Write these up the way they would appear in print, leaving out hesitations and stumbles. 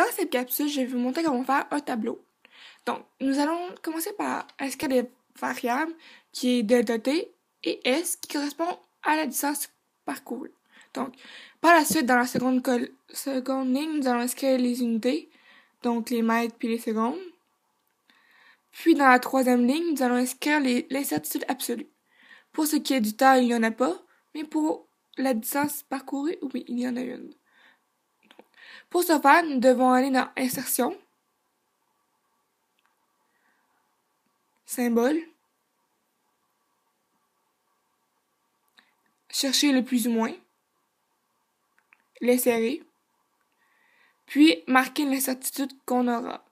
Dans cette capsule, je vais vous montrer comment faire un tableau. Donc, nous allons commencer par inscrire des variables qui est delta t et s qui correspond à la distance parcourue. Donc, par la suite, dans la seconde ligne, nous allons inscrire les unités, donc les mètres puis les secondes. Puis, dans la troisième ligne, nous allons inscrire l'incertitude absolue. Pour ce qui est du temps, il n'y en a pas, mais pour la distance parcourue, oui, il y en a une. Pour ce faire, nous devons aller dans Insertion, Symbole, chercher le plus ou moins, l'insérer, puis marquer l'incertitude qu'on aura.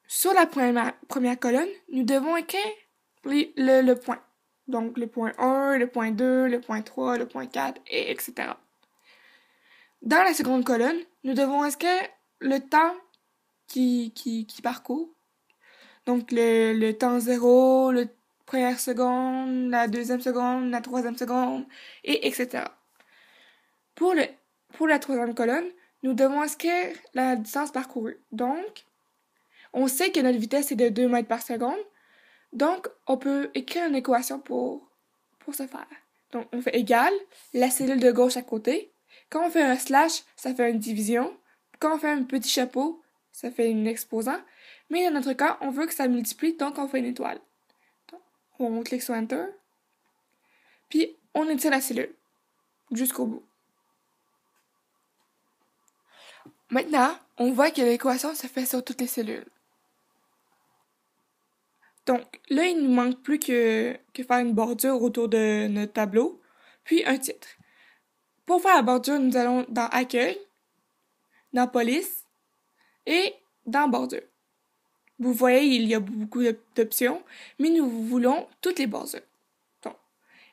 Sur la première colonne, nous devons écrire le point. Donc le point 1, le point 2, le point 3, le point 4, et etc. Dans la seconde colonne, nous devons inscrire le temps qui parcourt. Donc le temps 0, la première seconde, la deuxième seconde, la troisième seconde, et etc. Pour la troisième colonne, nous devons inscrire la distance parcourue. Donc, on sait que notre vitesse est de 2 mètres par seconde. Donc, on peut écrire une équation pour ce faire. Donc, on fait égal, la cellule de gauche à côté. Quand on fait un slash, ça fait une division. Quand on fait un petit chapeau, ça fait une exposant. Mais dans notre cas, on veut que ça multiplie, donc on fait une étoile. Donc, on clique sur Enter. Puis, on étire la cellule jusqu'au bout. Maintenant, on voit que l'équation se fait sur toutes les cellules. Donc, là, il ne nous manque plus que faire une bordure autour de notre tableau, puis un titre. Pour faire la bordure, nous allons dans Accueil, dans Police et dans Bordure. Vous voyez, il y a beaucoup d'options, mais nous voulons toutes les bordures. Donc,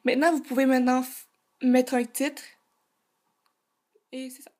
maintenant, vous pouvez mettre un titre, et c'est ça.